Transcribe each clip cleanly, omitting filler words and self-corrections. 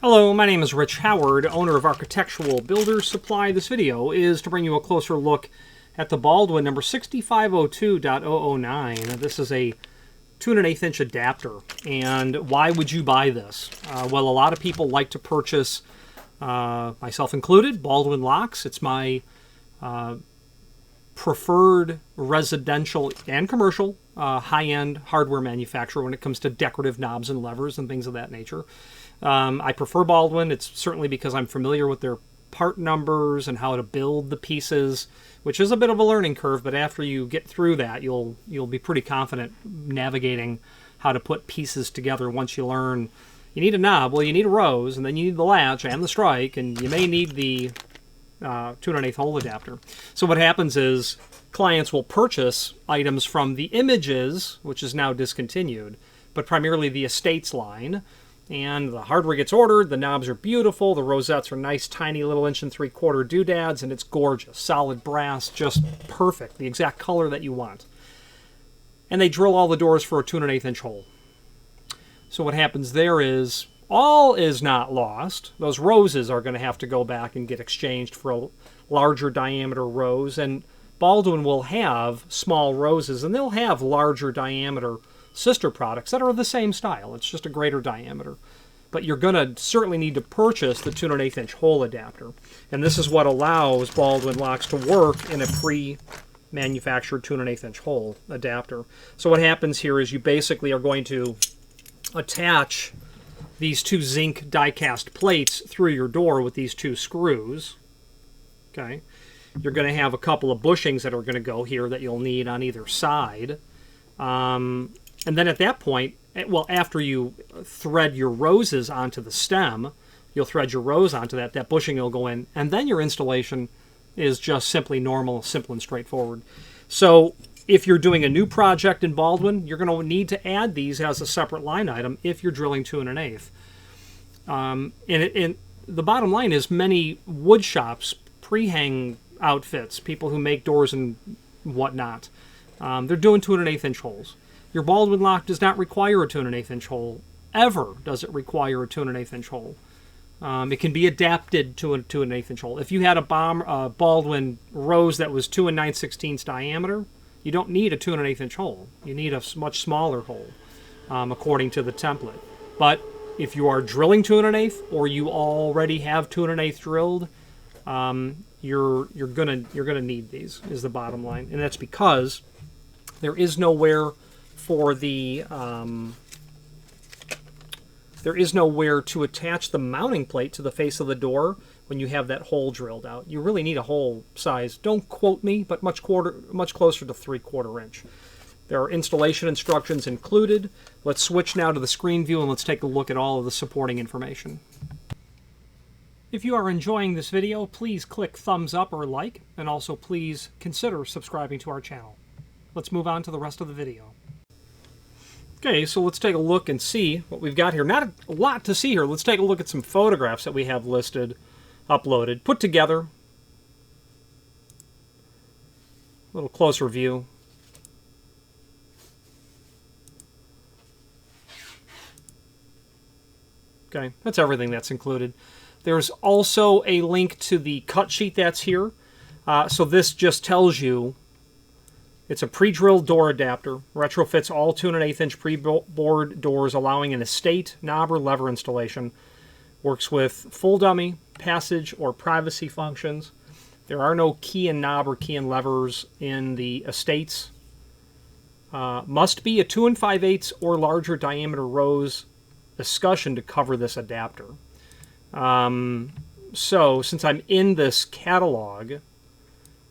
Hello, my name is Rich Howard, owner of Architectural Builders Supply. This video is to bring you a closer look at the Baldwin number 6502.009. This is a 2 1/8 inch adapter. And why would you buy this? Well, a lot of people like to purchase, myself included, Baldwin locks. It's my preferred residential and commercial high-end hardware manufacturer when it comes to decorative knobs and levers and things of that nature. I prefer Baldwin. It's certainly because I'm familiar with their part numbers and how to build the pieces, which is a bit of a learning curve, but after you get through that, you'll be pretty confident navigating how to put pieces together once you learn. You need a knob, well, you need a rose, and then you need the latch and the strike, and you may need the 2 1/8 hole adapter. So what happens is clients will purchase items from the Images, which is now discontinued, but primarily the Estates line. And the hardware gets ordered, the knobs are beautiful, the rosettes are nice, tiny little 1 3/4 doodads, and it's gorgeous. Solid brass, just perfect, the exact color that you want. And they drill all the doors for a 2 1/8 inch hole. So what happens there is, all is not lost. Those roses are going to have to go back and get exchanged for a larger diameter rose, and Baldwin will have small roses, and they'll have larger diameter sister products that are the same style. It's just a greater diameter. But you're going to certainly need to purchase the 2 1/8 inch hole adapter. And this is what allows Baldwin locks to work in a pre-manufactured 2 1/8 inch hole adapter. So what happens here is you basically are going to attach these two zinc die-cast plates through your door with these two screws. Okay. You're going to have a couple of bushings that are going to go here that you'll need on either side. And then at that point, well, after you thread your roses onto the stem, you'll thread your rose onto that. That bushing will go in, and then your installation is just simply normal, simple, and straightforward. So if you're doing a new project in Baldwin, you're going to need to add these as a separate line item if you're drilling 2 1/8. And the bottom line is many wood shops, pre-hang outfits, people who make doors and whatnot, they're doing 2 1/8 inch holes. Your Baldwin lock does not require a 2 1/8 inch hole. Ever does it require a 2 1/8 inch hole. It can be adapted to a 2 1/8 inch hole. If you had a Baldwin rose that was 2 9/16 diameter, you don't need a 2 1/8 inch hole. You need a much smaller hole, according to the template. But if you are drilling 2 1/8, or you already have 2 1/8 drilled, you're gonna need these. Is the bottom line, and that's because there is nowhere for the there is nowhere to attach the mounting plate to the face of the door when you have that hole drilled out. You really need a hole size, don't quote me, but much closer to 3/4 inch. There are installation instructions included. Let's switch now to the screen view and let's take a look at all of the supporting information. If you are enjoying this video, please click thumbs up or like, and also please consider subscribing to our channel. Let's move on to the rest of the video. Okay, so let's take a look and see what we've got here. Not a lot to see here. Let's take a look at some photographs that we have listed, uploaded, put together. A little closer view. Okay, that's everything that's included. There's also a link to the cut sheet that's here. So this just tells you it's a pre-drilled door adapter, retrofits all 2 1/8 inch pre-bored doors, allowing an estate, knob, or lever installation. Works with full dummy, passage, or privacy functions. There are no key and knob or key and levers in the Estates. Must be a 2 5/8 or larger diameter rose escutcheon to cover this adapter. So since I'm in this catalog,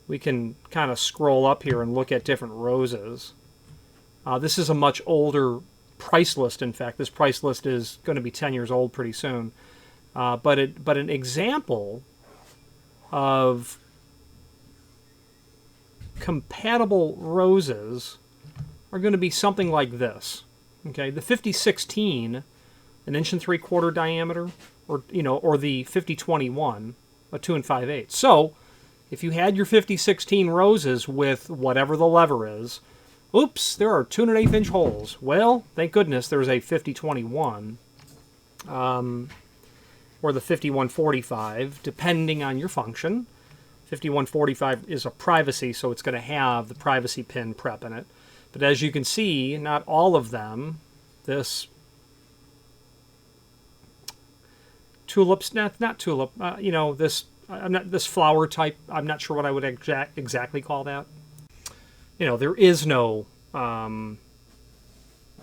we can kind of scroll up here and look at different roses. This is a much older price list. In fact, this price list is going to be 10 years old pretty soon. But an example of compatible roses are going to be something like this. Okay, the 5016, an 1 3/4 diameter, or the 5021, a 2 5/8. So if you had your 5016 roses with whatever the lever is, oops, there are 2 1/8 inch holes. Well, thank goodness there's a 5021. or the 5145, depending on your function. 5145 is a privacy, so it's going to have the privacy pin prep in it. But as you can see, not all of them, this tulips, not tulip, this flower type, I'm not sure what I would exactly call that. There is no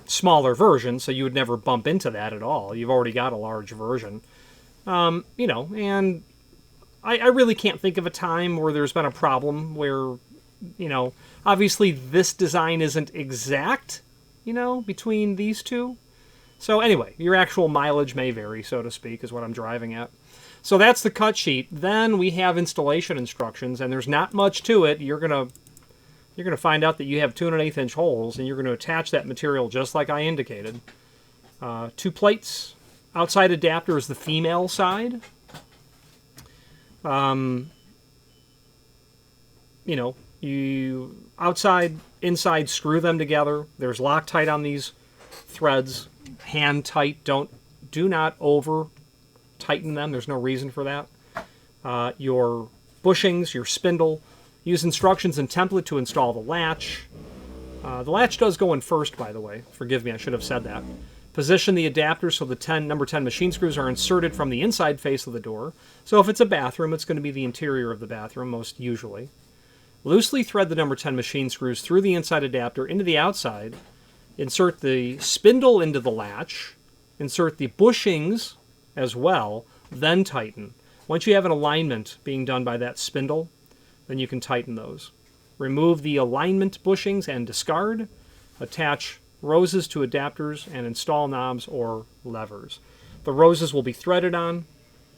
smaller version, so you would never bump into that at all. You've already got a large version. And I really can't think of a time where there's been a problem where, obviously this design isn't exact, between these two. So anyway, your actual mileage may vary, so to speak, is what I'm driving at. So that's the cut sheet. Then we have installation instructions, and there's not much to it. You're gonna find out that you have 2 1/8 inch holes, and you're going to attach that material just like I indicated. 2 plates. Outside adapter is the female side. You outside, inside, screw them together. There's Loctite on these threads. Hand tight. Do not over tighten them. There's no reason for that. Your bushings, your spindle. Use instructions and template to install the latch. The latch does go in first, by the way. Forgive me, I should have said that. Position the adapter so the number 10 machine screws are inserted from the inside face of the door. So if it's a bathroom, it's going to be the interior of the bathroom, most usually. Loosely thread the number 10 machine screws through the inside adapter into the outside. Insert the spindle into the latch. Insert the bushings as well, then tighten. Once you have an alignment being done by that spindle, then you can tighten those. Remove the alignment bushings and discard. Attach roses to adapters and install knobs or levers. The roses will be threaded on.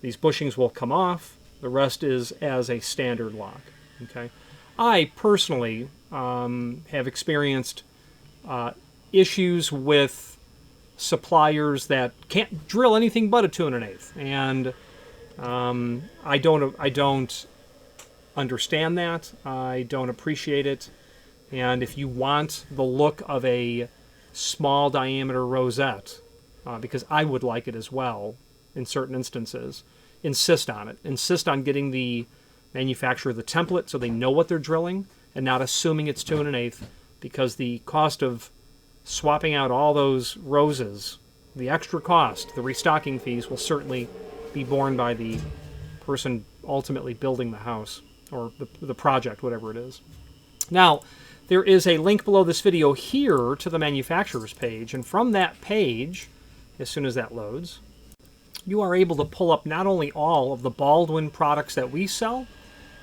These bushings will come off. The rest is as a standard lock. Okay. I personally have experienced issues with suppliers that can't drill anything but a 2 1/8, and I don't understand that. I don't appreciate it. And if you want the look of a small diameter rosette, because I would like it as well in certain instances, insist on it. Insist on getting the manufacturer the template so they know what they're drilling and not assuming it's 2 1/8, because the cost of swapping out all those roses, the extra cost, the restocking fees will certainly be borne by the person ultimately building the house or the project, whatever it is. Now, there is a link below this video here to the manufacturer's page, and from that page, as soon as that loads, you are able to pull up not only all of the Baldwin products that we sell,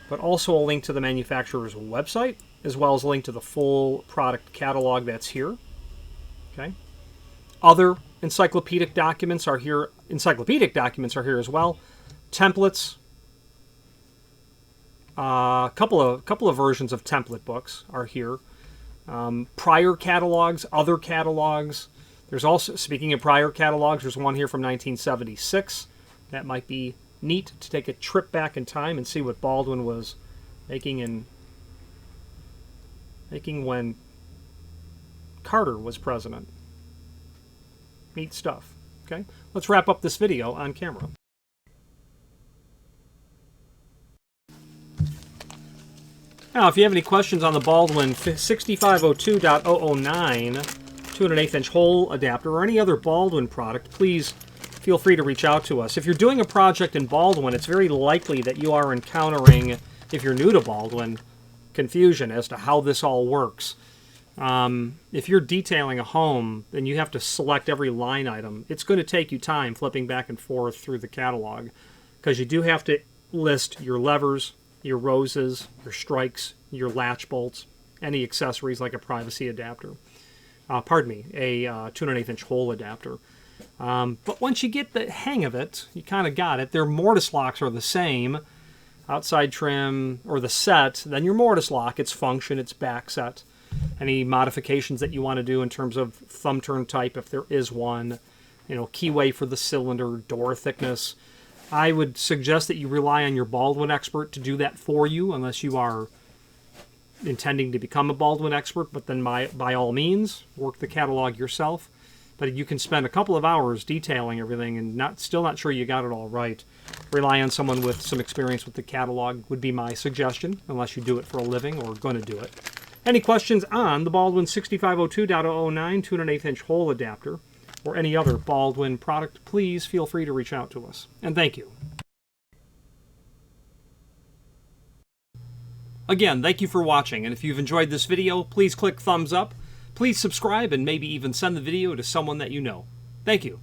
but also a link to the manufacturer's website, as well as a link to the full product catalog that's here. Okay. Other encyclopedic documents are here. Encyclopedic documents are here as well. Templates. A couple of versions of template books are here. Prior catalogs, other catalogs. There's also, speaking of prior catalogs, there's one here from 1976. That might be neat to take a trip back in time and see what Baldwin was making when Carter was president. Neat stuff. Okay, let's wrap up this video on camera. Now, if you have any questions on the Baldwin 6502.009 2 1/8 inch hole adapter or any other Baldwin product, please feel free to reach out to us. If you're doing a project in Baldwin, it's very likely that you are encountering, if you're new to Baldwin, confusion as to how this all works. If you're detailing a home, then you have to select every line item. It's going to take you time flipping back and forth through the catalog, because you do have to list your levers, your roses, your strikes, your latch bolts, any accessories like a privacy adapter. A 2 1/8 inch hole adapter. But once you get the hang of it, you kind of got it. Their mortise locks are the same. Outside trim, or the set, then your mortise lock, its function, its back set. Any modifications that you want to do in terms of thumb turn type, if there is one, keyway for the cylinder, door thickness. I would suggest that you rely on your Baldwin expert to do that for you, unless you are intending to become a Baldwin expert, but then by all means, work the catalog yourself. but you can spend a couple of hours detailing everything and still not sure you got it all right. Rely on someone with some experience with the catalog would be my suggestion, unless you do it for a living or going to do it. Any questions on the Baldwin 6502.009 2.1/8" hole adapter or any other Baldwin product, please feel free to reach out to us. And thank you. Again, thank you for watching, and if you've enjoyed this video, please click thumbs up, please subscribe, and maybe even send the video to someone that you know. Thank you.